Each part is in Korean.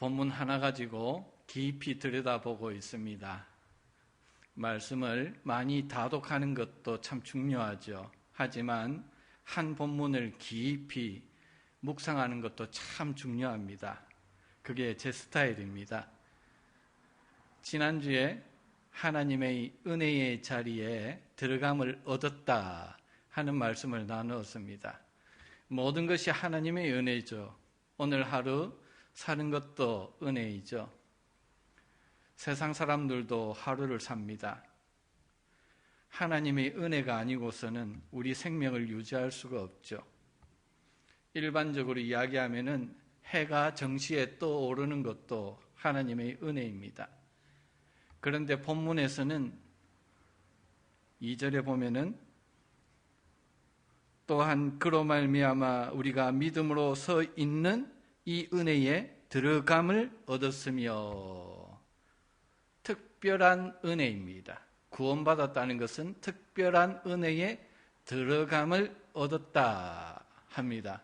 본문 하나 가지고 깊이 들여다보고 있습니다. 말씀을 많이 다독하는 것도 참 중요하죠. 하지만 한 본문을 깊이 묵상하는 것도 참 중요합니다. 그게 제 스타일입니다. 지난주에 하나님의 은혜의 자리에 들어감을 얻었다 하는 말씀을 나누었습니다. 모든 것이 하나님의 은혜죠. 오늘 하루 사는 것도 은혜이죠. 세상 사람들도 하루를 삽니다. 하나님의 은혜가 아니고서는 우리 생명을 유지할 수가 없죠. 일반적으로 이야기하면은 해가 정시에 떠오르는 것도 하나님의 은혜입니다. 그런데 본문에서는 2절에 보면은 또한 그로 말미암아 우리가 믿음으로 서 있는 이 은혜에 들어감을 얻었으며, 특별한 은혜입니다. 구원받았다는 것은 특별한 은혜에 들어감을 얻었다 합니다.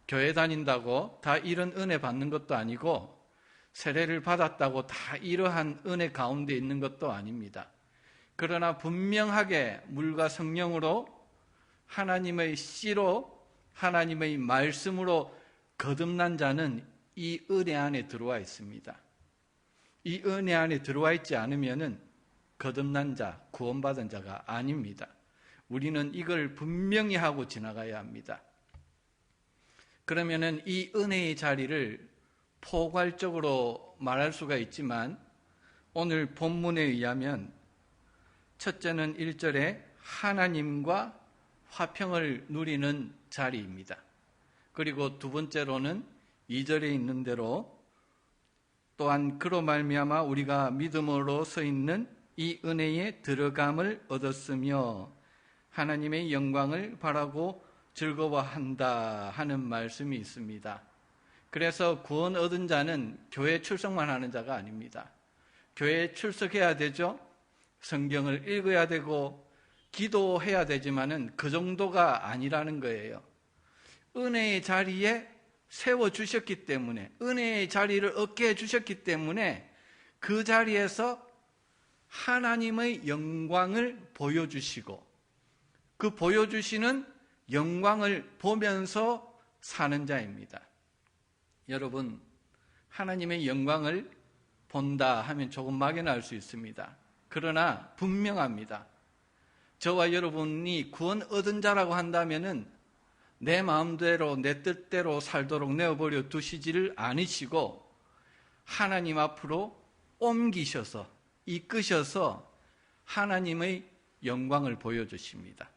교회 다닌다고 다 이런 은혜 받는 것도 아니고, 세례를 받았다고 다 이러한 은혜 가운데 있는 것도 아닙니다. 그러나 분명하게 물과 성령으로 하나님의 씨로 하나님의 말씀으로 거듭난 자는 이 은혜 안에 들어와 있습니다. 이 은혜 안에 들어와 있지 않으면은 거듭난 자, 구원받은 자가 아닙니다. 우리는 이걸 분명히 하고 지나가야 합니다. 그러면은 이 은혜의 자리를 포괄적으로 말할 수가 있지만, 오늘 본문에 의하면 첫째는 1절에 하나님과 화평을 누리는 자리입니다. 그리고 두 번째로는 2절에 있는 대로 또한 그로 말미암아 우리가 믿음으로 서 있는 이 은혜에 들어감을 얻었으며 하나님의 영광을 바라고 즐거워한다 하는 말씀이 있습니다. 그래서 구원 얻은 자는 교회 출석만 하는 자가 아닙니다. 교회에 출석해야 되죠. 성경을 읽어야 되고 기도해야 되지만은 그 정도가 아니라는 거예요. 은혜의 자리에 세워주셨기 때문에, 은혜의 자리를 얻게 해주셨기 때문에 그 자리에서 하나님의 영광을 보여주시고, 그 보여주시는 영광을 보면서 사는 자입니다. 여러분, 하나님의 영광을 본다 하면 조금 막연할 수 있습니다. 그러나 분명합니다. 저와 여러분이 구원 얻은 자라고 한다면은 내 마음대로 내 뜻대로 살도록 내어버려 두시지를 않으시고 하나님 앞으로 옮기셔서 이끄셔서 하나님의 영광을 보여주십니다.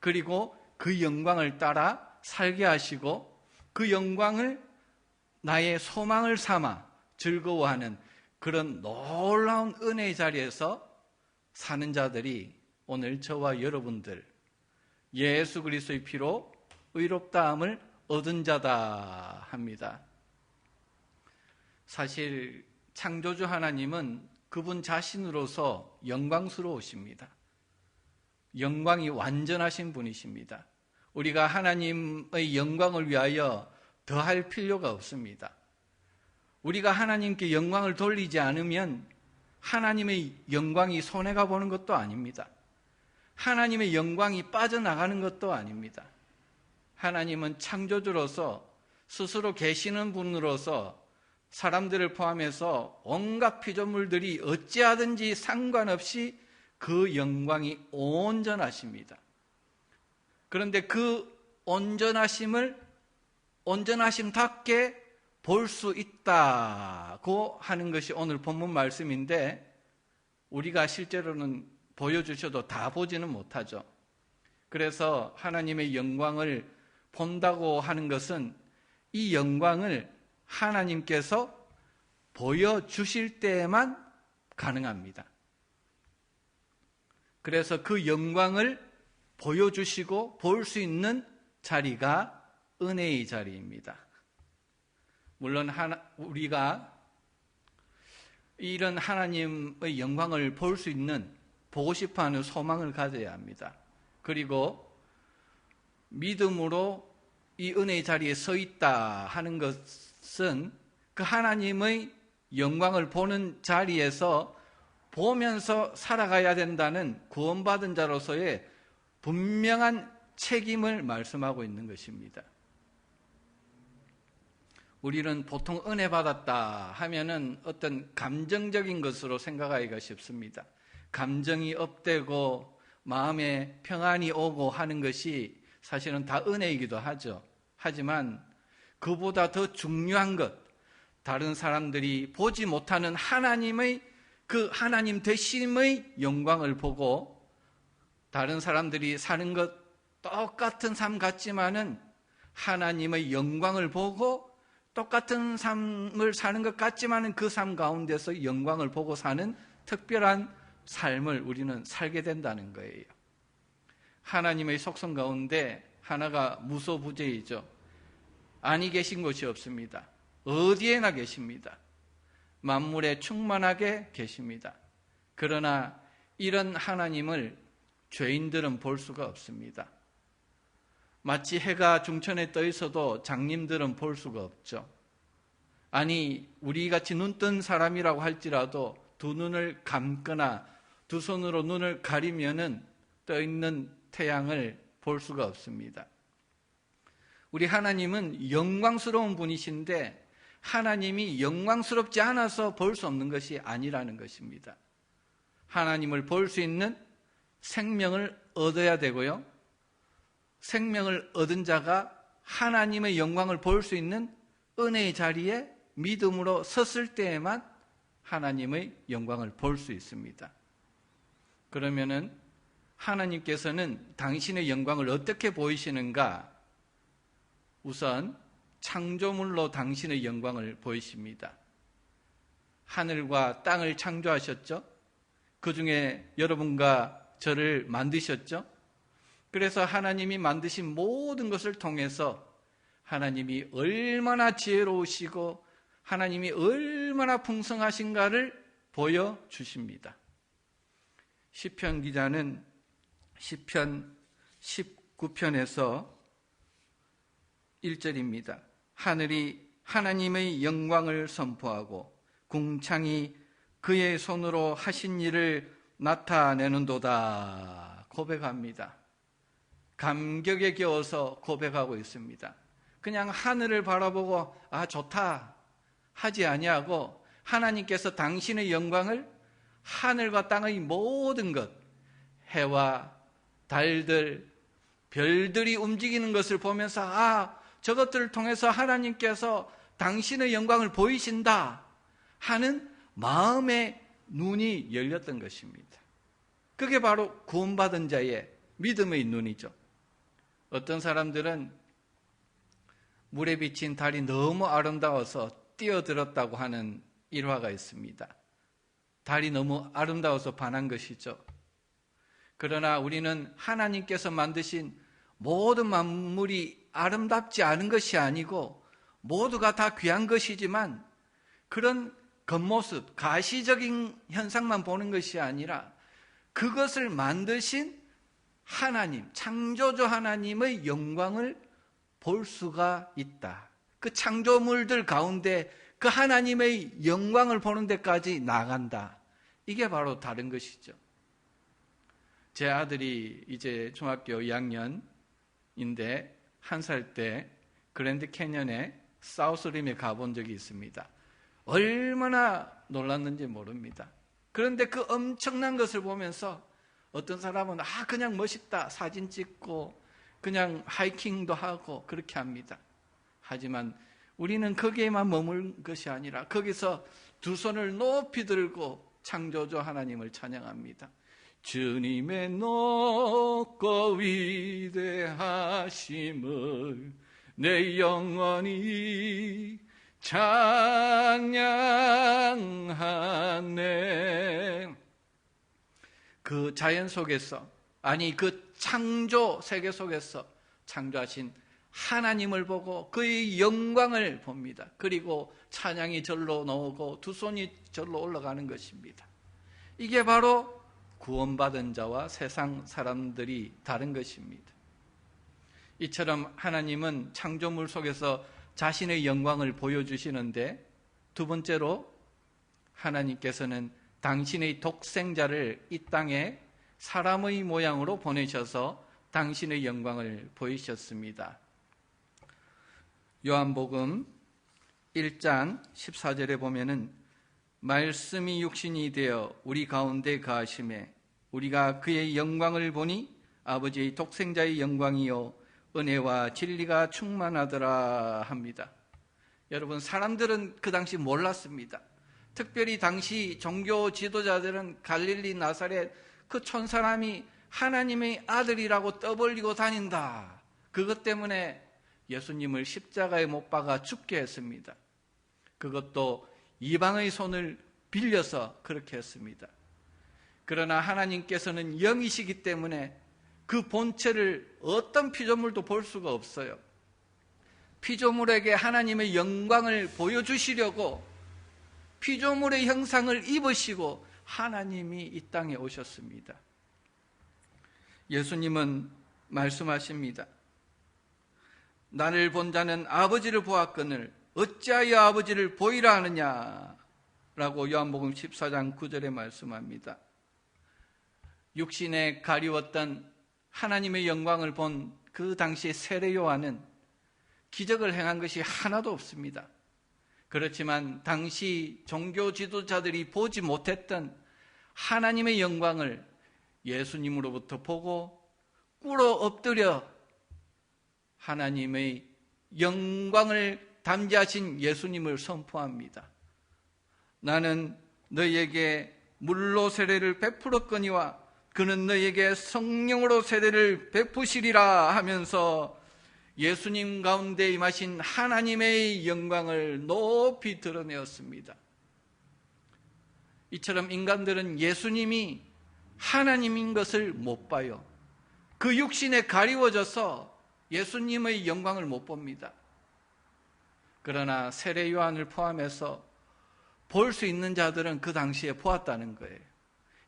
그리고 그 영광을 따라 살게 하시고 그 영광을 나의 소망을 삼아 즐거워하는 그런 놀라운 은혜의 자리에서 사는 자들이 오늘 저와 여러분들, 예수 그리스도의 피로 의롭다함을 얻은 자다 합니다. 사실 창조주 하나님은 그분 자신으로서 영광스러우십니다. 영광이 완전하신 분이십니다. 우리가 하나님의 영광을 위하여 더할 필요가 없습니다. 우리가 하나님께 영광을 돌리지 않으면 하나님의 영광이 손해가 보는 것도 아닙니다. 하나님의 영광이 빠져나가는 것도 아닙니다. 하나님은 창조주로서 스스로 계시는 분으로서 사람들을 포함해서 온갖 피조물들이 어찌하든지 상관없이 그 영광이 온전하십니다. 그런데 그 온전하심답게 볼 수 있다고 하는 것이 오늘 본문 말씀인데, 우리가 실제로는 보여주셔도 다 보지는 못하죠. 그래서 하나님의 영광을 본다고 하는 것은 이 영광을 하나님께서 보여주실 때에만 가능합니다. 그래서 그 영광을 보여주시고 볼 수 있는 자리가 은혜의 자리입니다. 물론 우리가 이런 하나님의 영광을 볼 수 있는, 보고 싶어하는 소망을 가져야 합니다. 그리고 믿음으로 이 은혜의 자리에 서 있다 하는 것은 그 하나님의 영광을 보는 자리에서 보면서 살아가야 된다는 구원받은 자로서의 분명한 책임을 말씀하고 있는 것입니다. 우리는 보통 은혜 받았다 하면은 어떤 감정적인 것으로 생각하기가 쉽습니다. 감정이 업되고 마음에 평안이 오고 하는 것이 사실은 다 은혜이기도 하죠. 하지만 그보다 더 중요한 것, 다른 사람들이 보지 못하는 하나님의 그 하나님 되심의 영광을 보고 다른 사람들이 사는 것 똑같은 삶 같지만은 하나님의 영광을 보고 똑같은 삶을 사는 것 같지만은 그 삶 가운데서 영광을 보고 사는 특별한 삶을 우리는 살게 된다는 거예요. 하나님의 속성 가운데 하나가 무소부재이죠. 아니 계신 곳이 없습니다. 어디에나 계십니다. 만물에 충만하게 계십니다. 그러나 이런 하나님을 죄인들은 볼 수가 없습니다. 마치 해가 중천에 떠 있어도 장님들은 볼 수가 없죠. 아니 우리같이 눈 뜬 사람이라고 할지라도 두 눈을 감거나 두 손으로 눈을 가리면은 떠 있는 태양을 볼 수가 없습니다. 우리 하나님은 영광스러운 분이신데 하나님이 영광스럽지 않아서 볼 수 없는 것이 아니라는 것입니다. 하나님을 볼 수 있는 생명을 얻어야 되고요. 생명을 얻은 자가 하나님의 영광을 볼 수 있는 은혜의 자리에 믿음으로 섰을 때에만 하나님의 영광을 볼 수 있습니다. 그러면은 하나님께서는 당신의 영광을 어떻게 보이시는가? 우선 창조물로 당신의 영광을 보이십니다. 하늘과 땅을 창조하셨죠? 그 중에 여러분과 저를 만드셨죠? 그래서 하나님이 만드신 모든 것을 통해서 하나님이 얼마나 지혜로우시고 하나님이 얼마나 풍성하신가를 보여주십니다. 시편 기자는 시편 19편에서 1절입니다. 하늘이 하나님의 영광을 선포하고 궁창이 그의 손으로 하신 일을 나타내는도다 고백합니다. 감격에 겨워서 고백하고 있습니다. 그냥 하늘을 바라보고 아 좋다 하지 아니하고 하나님께서 당신의 영광을 하늘과 땅의 모든 것, 해와 달들, 별들이 움직이는 것을 보면서 아 저것들을 통해서 하나님께서 당신의 영광을 보이신다 하는 마음의 눈이 열렸던 것입니다. 그게 바로 구원받은 자의 믿음의 눈이죠. 어떤 사람들은 물에 비친 달이 너무 아름다워서 뛰어들었다고 하는 일화가 있습니다. 달이 너무 아름다워서 반한 것이죠. 그러나 우리는 하나님께서 만드신 모든 만물이 아름답지 않은 것이 아니고 모두가 다 귀한 것이지만 그런 겉모습, 가시적인 현상만 보는 것이 아니라 그것을 만드신 하나님, 창조주 하나님의 영광을 볼 수가 있다. 그 창조물들 가운데 그 하나님의 영광을 보는 데까지 나간다. 이게 바로 다른 것이죠. 제 아들이 이제 중학교 2학년인데 1살 때 그랜드 캐년에 사우스림에 가본 적이 있습니다. 얼마나 놀랐는지 모릅니다. 그런데 그 엄청난 것을 보면서 어떤 사람은 그냥 멋있다 사진 찍고 그냥 하이킹도 하고 그렇게 합니다. 하지만 우리는 거기에만 머물 것이 아니라 거기서 두 손을 높이 들고 창조주 하나님을 찬양합니다. 주님의 높고 위대하심을 내 영원히 찬양하네. 그 자연 속에서 아니 그 창조 세계 속에서 창조하신 하나님을 보고 그의 영광을 봅니다. 그리고 찬양이 절로 나오고 두 손이 절로 올라가는 것입니다. 이게 바로 구원받은 자와 세상 사람들이 다른 것입니다. 이처럼 하나님은 창조물 속에서 자신의 영광을 보여주시는데 두 번째로 하나님께서는 당신의 독생자를 이 땅에 사람의 모양으로 보내셔서 당신의 영광을 보이셨습니다. 요한복음 1장 14절에 보면은 말씀이 육신이 되어 우리 가운데 거하심에 우리가 그의 영광을 보니 아버지의 독생자의 영광이요 은혜와 진리가 충만하더라 합니다. 여러분, 사람들은 그 당시 몰랐습니다. 특별히 당시 종교 지도자들은 갈릴리 나사렛 그 촌사람이 하나님의 아들이라고 떠벌리고 다닌다. 그것 때문에 예수님을 십자가에 못 박아 죽게 했습니다. 그것도 이방의 손을 빌려서 그렇게 했습니다. 그러나 하나님께서는 영이시기 때문에 그 본체를 어떤 피조물도 볼 수가 없어요. 피조물에게 하나님의 영광을 보여주시려고 피조물의 형상을 입으시고 하나님이 이 땅에 오셨습니다. 예수님은 말씀하십니다. 나를 본 자는 아버지를 보았거늘 어찌하여 아버지를 보이라 하느냐 라고 요한복음 14장 9절에 말씀합니다. 육신에 가리웠던 하나님의 영광을 본 그 당시 세례 요한은 기적을 행한 것이 하나도 없습니다. 그렇지만 당시 종교 지도자들이 보지 못했던 하나님의 영광을 예수님으로부터 보고 꿇어 엎드려 하나님의 영광을 담대하신 예수님을 선포합니다. 나는 너희에게 물로 세례를 베풀었거니와 그는 너희에게 성령으로 세례를 베푸시리라 하면서 예수님 가운데 임하신 하나님의 영광을 높이 드러내었습니다. 이처럼 인간들은 예수님이 하나님인 것을 못 봐요. 그 육신에 가리워져서 예수님의 영광을 못 봅니다. 그러나 세례 요한을 포함해서 볼 수 있는 자들은 그 당시에 보았다는 거예요.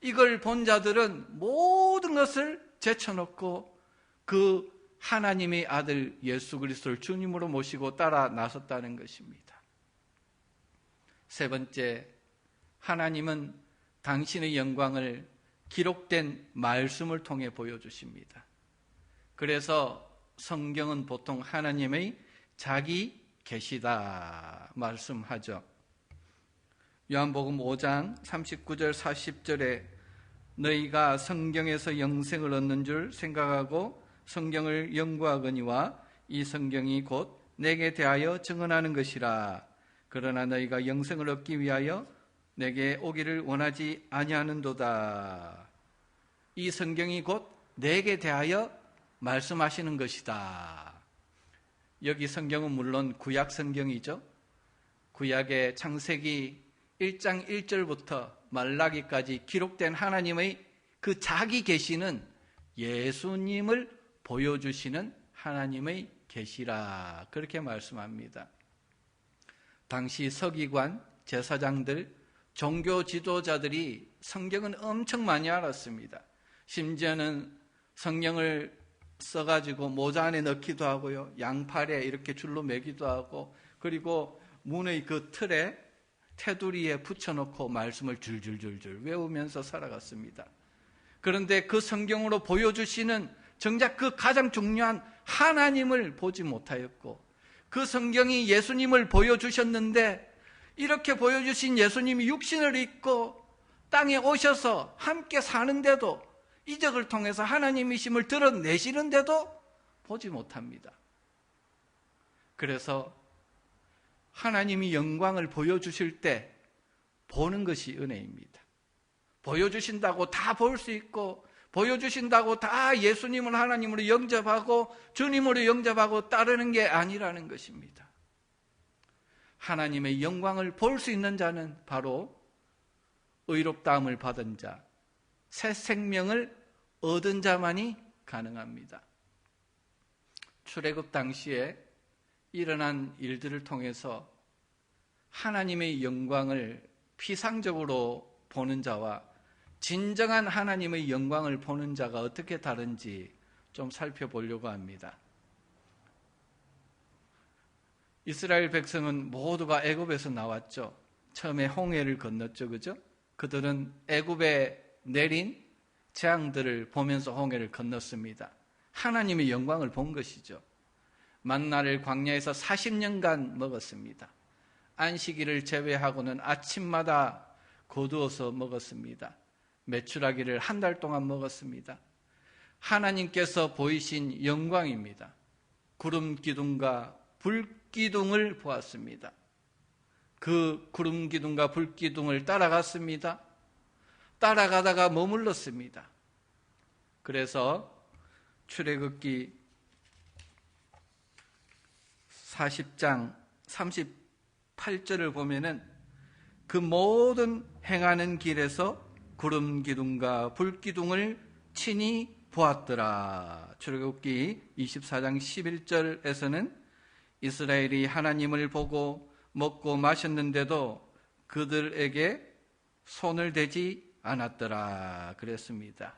이걸 본 자들은 모든 것을 제쳐놓고 그 하나님의 아들 예수 그리스도를 주님으로 모시고 따라 나섰다는 것입니다. 세 번째, 하나님은 당신의 영광을 기록된 말씀을 통해 보여주십니다. 그래서 성경은 보통 하나님의 자기 계시다 말씀하죠. 요한복음 5장 39절 40절에 너희가 성경에서 영생을 얻는 줄 생각하고 성경을 연구하거니와 이 성경이 곧 내게 대하여 증언하는 것이라. 그러나 너희가 영생을 얻기 위하여 내게 오기를 원하지 아니하는도다. 이 성경이 곧 내게 대하여 말씀하시는 것이다. 여기 성경은 물론 구약 성경이죠. 구약의 창세기 1장 1절부터 말라기까지 기록된 하나님의 그 자기 계시는 예수님을 보여주시는 하나님의 계시라 그렇게 말씀합니다. 당시 서기관, 제사장들, 종교 지도자들이 성경은 엄청 많이 알았습니다. 심지어는 성경을 써가지고 모자 안에 넣기도 하고요, 양팔에 이렇게 줄로 매기도 하고, 그리고 문의 그 틀에 테두리에 붙여놓고 말씀을 줄줄줄줄 외우면서 살아갔습니다. 그런데 그 성경으로 보여주시는 정작 그 가장 중요한 하나님을 보지 못하였고, 그 성경이 예수님을 보여주셨는데 이렇게 보여주신 예수님이 육신을 입고 땅에 오셔서 함께 사는데도, 이적을 통해서 하나님이심을 드러내시는데도 보지 못합니다. 그래서 하나님이 영광을 보여주실 때 보는 것이 은혜입니다. 보여주신다고 다 볼 수 있고, 보여주신다고 다 예수님을 하나님으로 영접하고 주님으로 영접하고 따르는 게 아니라는 것입니다. 하나님의 영광을 볼 수 있는 자는 바로 의롭다함을 받은 자, 새 생명을 얻은 자만이 가능합니다. 출애굽 당시에 일어난 일들을 통해서 하나님의 영광을 피상적으로 보는 자와 진정한 하나님의 영광을 보는 자가 어떻게 다른지 좀 살펴보려고 합니다. 이스라엘 백성은 모두가 애굽에서 나왔죠. 처음에 홍해를 건넜죠. 그죠? 그들은 애굽에 내린 재앙들을 보면서 홍해를 건넜습니다. 하나님의 영광을 본 것이죠. 만나를 광야에서 40년간 먹었습니다. 안식일을 제외하고는 아침마다 거두어서 먹었습니다. 메추라기를 한 달 동안 먹었습니다. 하나님께서 보이신 영광입니다. 구름 기둥과 불 기둥을 보았습니다. 그 구름 기둥과 불 기둥을 따라갔습니다. 따라가다가 머물렀습니다. 그래서 출애굽기 40장 38절을 보면은 그 모든 행하는 길에서 구름 기둥과 불 기둥을 친히 보았더라. 출애굽기 24장 11절에서는 이스라엘이 하나님을 보고 먹고 마셨는데도 그들에게 손을 대지 않았더라 그랬습니다.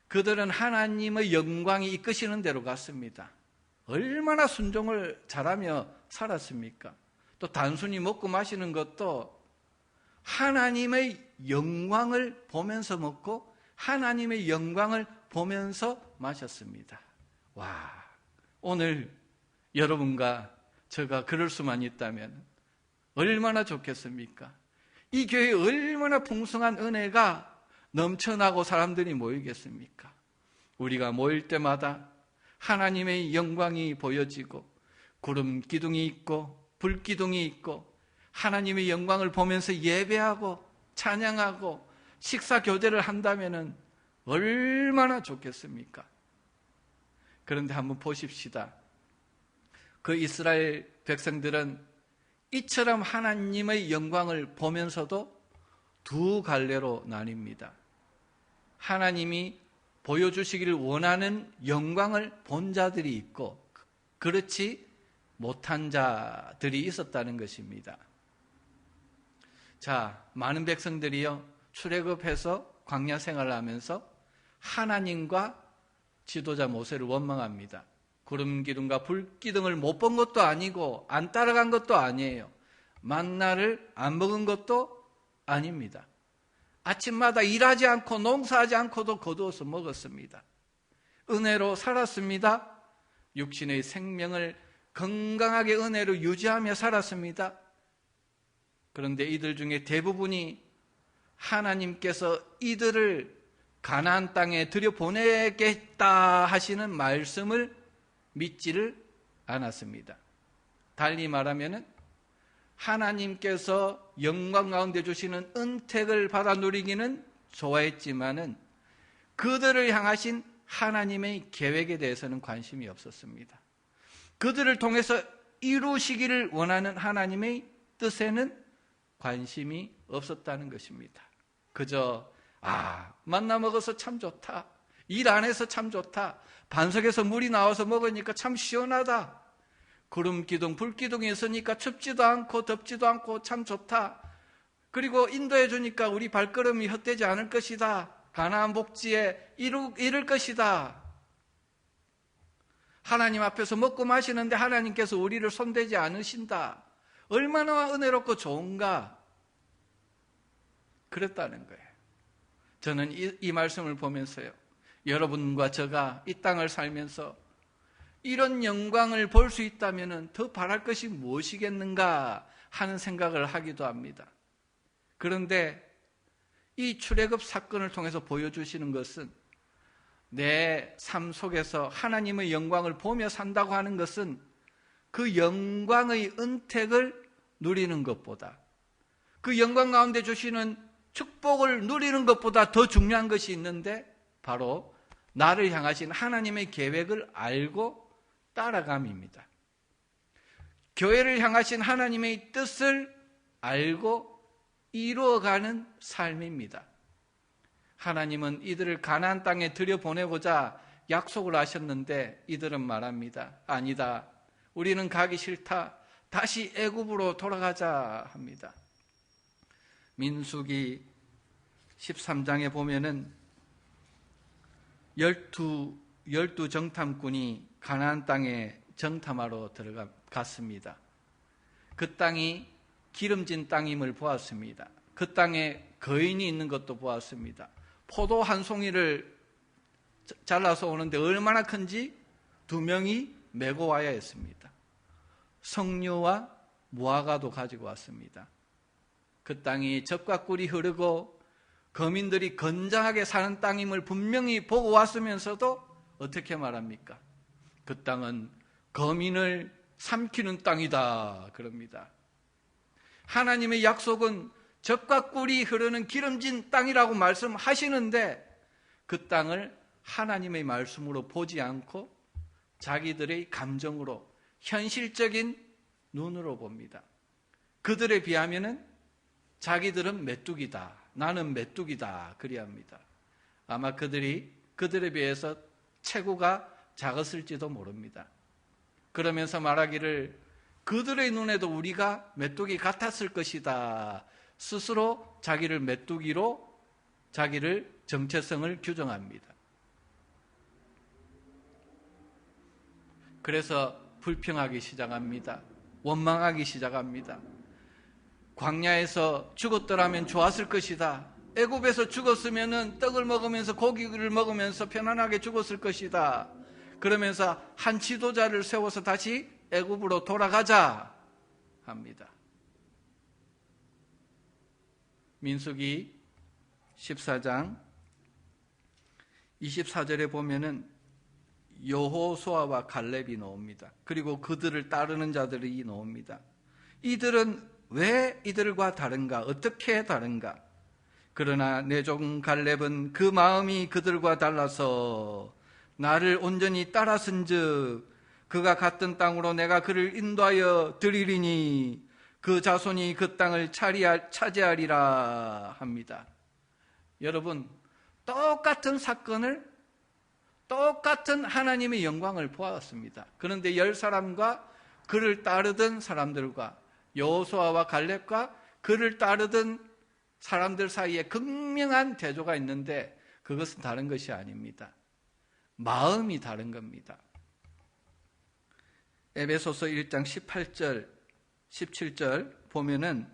그들은 하나님의 영광이 이끄시는 대로 갔습니다. 얼마나 순종을 잘하며 살았습니까? 또 단순히 먹고 마시는 것도 하나님의 영광을 보면서 먹고 하나님의 영광을 보면서 마셨습니다. 와, 오늘 여러분과 제가 그럴 수만 있다면 얼마나 좋겠습니까? 이 교회에 얼마나 풍성한 은혜가 넘쳐나고 사람들이 모이겠습니까? 우리가 모일 때마다 하나님의 영광이 보여지고 구름 기둥이 있고 불 기둥이 있고 하나님의 영광을 보면서 예배하고 찬양하고 식사 교제를 한다면 얼마나 좋겠습니까? 그런데 한번 보십시다. 그 이스라엘 백성들은 이처럼 하나님의 영광을 보면서도 두 갈래로 나뉩니다. 하나님이 보여주시기를 원하는 영광을 본 자들이 있고 그렇지 못한 자들이 있었다는 것입니다. 자, 많은 백성들이요 출애굽해서 광야 생활을 하면서 하나님과 지도자 모세를 원망합니다. 구름 기둥과 불 기둥을 못 본 것도 아니고 안 따라간 것도 아니에요. 만나를 안 먹은 것도 아닙니다. 아침마다 일하지 않고 농사하지 않고도 거두어서 먹었습니다. 은혜로 살았습니다. 육신의 생명을 건강하게 은혜로 유지하며 살았습니다. 그런데 이들 중에 대부분이 하나님께서 이들을 가나안 땅에 들여보내겠다 하시는 말씀을 믿지를 않았습니다. 달리 말하면 하나님께서 영광 가운데 주시는 은택을 받아 누리기는 좋아했지만은 그들을 향하신 하나님의 계획에 대해서는 관심이 없었습니다. 그들을 통해서 이루시기를 원하는 하나님의 뜻에는 관심이 없었다는 것입니다. 그저 만나 먹어서 참 좋다. 일 안 해서 참 좋다. 반석에서 물이 나와서 먹으니까 참 시원하다. 구름 기둥, 불 기둥이 있으니까 춥지도 않고 덥지도 않고 참 좋다. 그리고 인도해 주니까 우리 발걸음이 헛되지 않을 것이다. 가나안 복지에 이를 것이다. 하나님 앞에서 먹고 마시는데 하나님께서 우리를 손대지 않으신다. 얼마나 은혜롭고 좋은가. 그랬다는 거예요. 저는 이 말씀을 보면서요, 여러분과 제가 이 땅을 살면서 이런 영광을 볼 수 있다면 더 바랄 것이 무엇이겠는가 하는 생각을 하기도 합니다. 그런데 이 출애굽 사건을 통해서 보여주시는 것은 내 삶 속에서 하나님의 영광을 보며 산다고 하는 것은 그 영광의 은택을 누리는 것보다, 그 영광 가운데 주시는 축복을 누리는 것보다 더 중요한 것이 있는데 바로 나를 향하신 하나님의 계획을 알고 따라감입니다. 교회를 향하신 하나님의 뜻을 알고 이루어가는 삶입니다. 하나님은 이들을 가나안 땅에 들여보내고자 약속을 하셨는데 이들은 말합니다. 아니다. 우리는 가기 싫다. 다시 애굽으로 돌아가자 합니다. 민수기 13장에 보면은 12 정탐꾼이 가나안 땅에 정탐하러 들어갔습니다. 그 땅이 기름진 땅임을 보았습니다. 그 땅에 거인이 있는 것도 보았습니다. 포도 한 송이를 잘라서 오는데 얼마나 큰지 2명이 메고 와야 했습니다. 석류와 무화과도 가지고 왔습니다. 그 땅이 젖과 꿀이 흐르고 거민들이 건장하게 사는 땅임을 분명히 보고 왔으면서도 어떻게 말합니까? 그 땅은 거민을 삼키는 땅이다 그럽니다. 하나님의 약속은 젖과 꿀이 흐르는 기름진 땅이라고 말씀하시는데 그 땅을 하나님의 말씀으로 보지 않고 자기들의 감정으로 현실적인 눈으로 봅니다. 그들에 비하면은 자기들은 메뚜기다. 나는 메뚜기다. 그리합니다. 아마 그들에 비해서 체구가 작았을지도 모릅니다. 그러면서 말하기를 그들의 눈에도 우리가 메뚜기 같았을 것이다. 스스로 자기를 메뚜기로 자기를 정체성을 규정합니다. 그래서 불평하기 시작합니다. 원망하기 시작합니다. 광야에서 죽었더라면 좋았을 것이다. 애굽에서 죽었으면 떡을 먹으면서 고기를 먹으면서 편안하게 죽었을 것이다. 그러면서 한 지도자를 세워서 다시 애굽으로 돌아가자 합니다. 민수기 14장 24절에 보면은 여호수아와 갈렙이 나옵니다. 그리고 그들을 따르는 자들이 나옵니다. 이들은 왜 이들과 다른가? 어떻게 다른가? 그러나 내 종 갈렙은 그 마음이 그들과 달라서 나를 온전히 따랐은즉 그가 갔던 땅으로 내가 그를 인도하여 드리리니 그 자손이 그 땅을 차지하리라 합니다. 여러분, 똑같은 사건을 똑같은 하나님의 영광을 보았습니다. 그런데 10사람과 그를 따르던 사람들과 여호수아와 갈렙과 그를 따르던 사람들 사이에 극명한 대조가 있는데 그것은 다른 것이 아닙니다. 마음이 다른 겁니다. 에베소서 1장 18절, 17절 보면은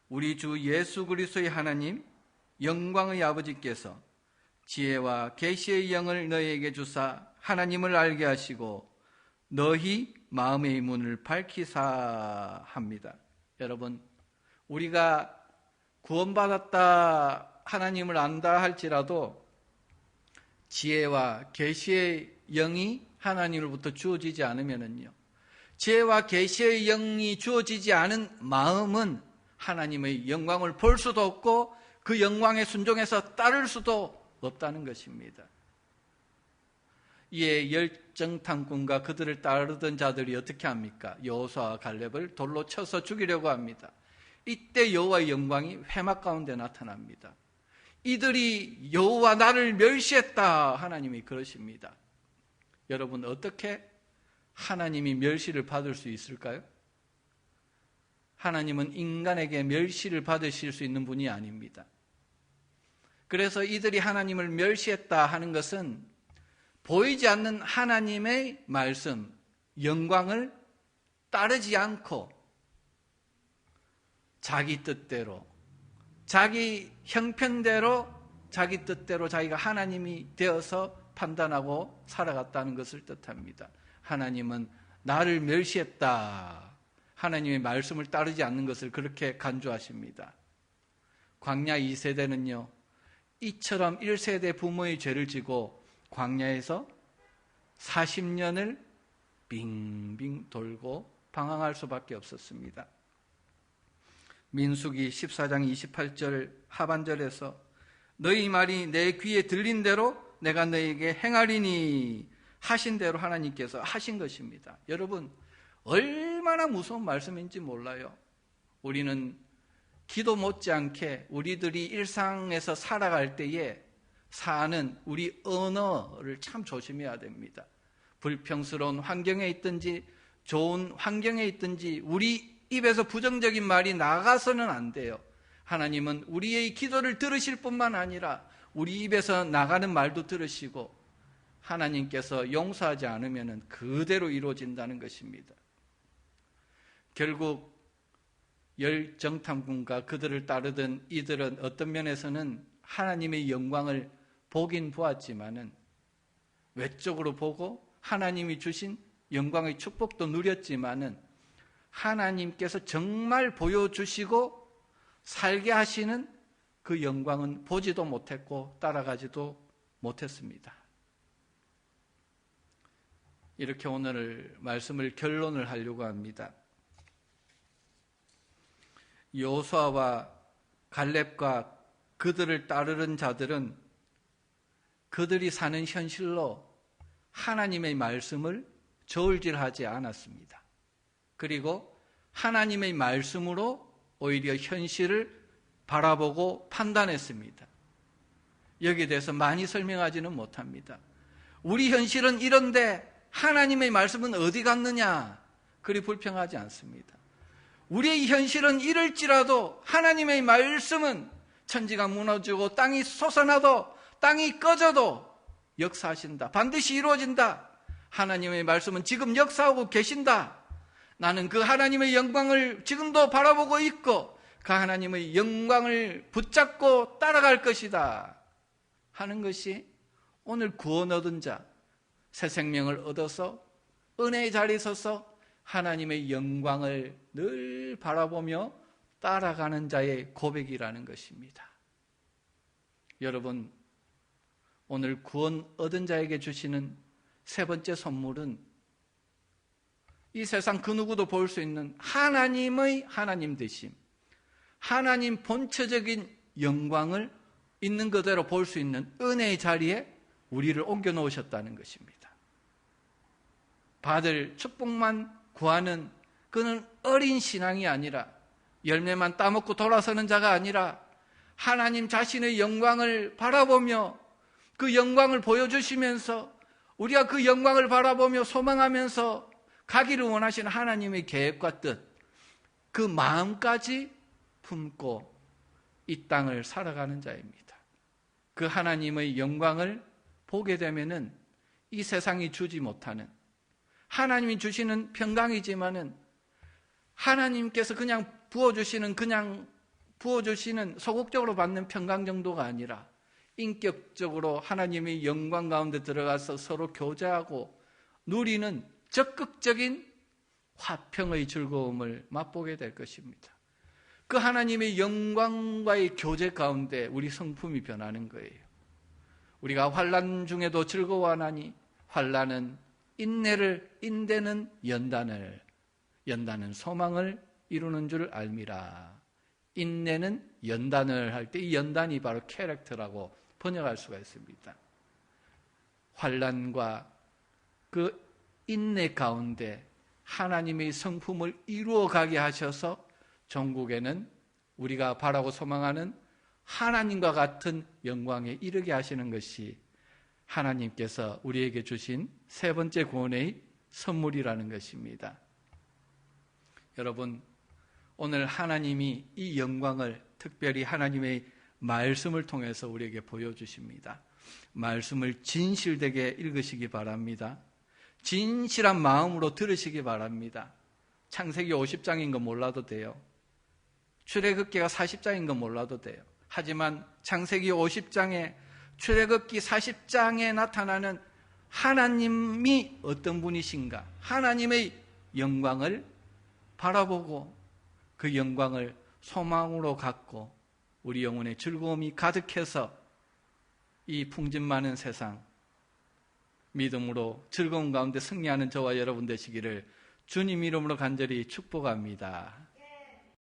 우리 주 예수 그리스도의 하나님 영광의 아버지께서 지혜와 계시의 영을 너희에게 주사 하나님을 알게 하시고 너희 마음의 문을 밝히사 합니다. 여러분, 우리가 구원받았다 하나님을 안다 할지라도 지혜와 계시의 영이 하나님으로부터 주어지지 않으면은요, 지혜와 계시의 영이 주어지지 않은 마음은 하나님의 영광을 볼 수도 없고 그 영광에 순종해서 따를 수도 없다는 것입니다. 이에 열정탐꾼과 그들을 따르던 자들이 어떻게 합니까? 여호수아와 갈렙을 돌로 쳐서 죽이려고 합니다. 이때 여호와의 영광이 회막 가운데 나타납니다. 이들이 여호와 나를 멸시했다 하나님이 그러십니다. 여러분, 어떻게 하나님이 멸시를 받을 수 있을까요? 하나님은 인간에게 멸시를 받으실 수 있는 분이 아닙니다. 그래서 이들이 하나님을 멸시했다 하는 것은 보이지 않는 하나님의 말씀, 영광을 따르지 않고 자기 뜻대로, 자기 형편대로, 자기 뜻대로 자기가 하나님이 되어서 판단하고 살아갔다는 것을 뜻합니다. 하나님은 나를 멸시했다. 하나님의 말씀을 따르지 않는 것을 그렇게 간주하십니다. 광야 2세대는요, 이처럼 1세대 부모의 죄를 지고 광야에서 40년을 빙빙 돌고 방황할 수밖에 없었습니다. 민수기 14장 28절 하반절에서 너희 말이 내 귀에 들린 대로 내가 너희에게 행하리니 하신 대로 하나님께서 하신 것입니다. 여러분, 얼마나 무서운 말씀인지 몰라요. 우리는 기도 못지않게 우리들이 일상에서 살아갈 때에 사는 우리 언어를 참 조심해야 됩니다. 불평스러운 환경에 있든지 좋은 환경에 있든지 우리 입에서 부정적인 말이 나가서는 안 돼요. 하나님은 우리의 기도를 들으실 뿐만 아니라 우리 입에서 나가는 말도 들으시고 하나님께서 용서하지 않으면 그대로 이루어진다는 것입니다. 결국 열정탐꾼과 그들을 따르던 이들은 어떤 면에서는 하나님의 영광을 보긴 보았지만은 외적으로 보고 하나님이 주신 영광의 축복도 누렸지만은 하나님께서 정말 보여주시고 살게 하시는 그 영광은 보지도 못했고 따라가지도 못했습니다. 이렇게 오늘 말씀을 결론을 하려고 합니다. 여호수아와 갈렙과 그들을 따르는 자들은 그들이 사는 현실로 하나님의 말씀을 저울질하지 않았습니다. 그리고 하나님의 말씀으로 오히려 현실을 바라보고 판단했습니다. 여기에 대해서 많이 설명하지는 못합니다. 우리 현실은 이런데 하나님의 말씀은 어디 갔느냐? 그리 불평하지 않습니다. 우리의 현실은 이럴지라도 하나님의 말씀은 천지가 무너지고 땅이 솟아나도 땅이 꺼져도 역사하신다. 반드시 이루어진다. 하나님의 말씀은 지금 역사하고 계신다. 나는 그 하나님의 영광을 지금도 바라보고 있고 그 하나님의 영광을 붙잡고 따라갈 것이다 하는 것이 오늘 구원 얻은 자, 새 생명을 얻어서 은혜의 자리에 서서 하나님의 영광을 늘 바라보며 따라가는 자의 고백이라는 것입니다. 여러분, 오늘 구원 얻은 자에게 주시는 세 번째 선물은 이 세상 그 누구도 볼 수 있는 하나님의 하나님 되심, 하나님 본체적인 영광을 있는 그대로 볼 수 있는 은혜의 자리에 우리를 옮겨 놓으셨다는 것입니다. 받을 축복만 구하는 그는 어린 신앙이 아니라 열매만 따먹고 돌아서는 자가 아니라 하나님 자신의 영광을 바라보며 그 영광을 보여주시면서 우리가 그 영광을 바라보며 소망하면서 가기를 원하시는 하나님의 계획과 뜻, 그 마음까지 품고 이 땅을 살아가는 자입니다. 그 하나님의 영광을 보게 되면은 이 세상이 주지 못하는, 하나님이 주시는 평강이지만은 하나님께서 그냥 부어주시는 소극적으로 받는 평강 정도가 아니라 인격적으로 하나님의 영광 가운데 들어가서 서로 교제하고 누리는 적극적인 화평의 즐거움을 맛보게 될 것입니다. 그 하나님의 영광과의 교제 가운데 우리 성품이 변하는 거예요. 우리가 환난 중에도 즐거워하나니 환난은 인내는 연단은 소망을 이루는 줄 알미라. 인내는 연단을 할 때 이 연단이 바로 캐릭터라고 번역할 수가 있습니다. 환난과 그 인내 가운데 하나님의 성품을 이루어가게 하셔서 전국에는 우리가 바라고 소망하는 하나님과 같은 영광에 이르게 하시는 것이 하나님께서 우리에게 주신 세 번째 구원의 선물이라는 것입니다. 여러분, 오늘 하나님이 이 영광을 특별히 하나님의 말씀을 통해서 우리에게 보여주십니다. 말씀을 진실되게 읽으시기 바랍니다. 진실한 마음으로 들으시기 바랍니다. 창세기 50장인 거 몰라도 돼요. 출애굽기가 40장인 거 몰라도 돼요. 하지만 창세기 50장에 출애굽기 40장에 나타나는 하나님이 어떤 분이신가, 하나님의 영광을 바라보고 그 영광을 소망으로 갖고 우리 영혼의 즐거움이 가득해서 이 풍진 많은 세상 믿음으로 즐거움 가운데 승리하는 저와 여러분 되시기를 주님 이름으로 간절히 축복합니다.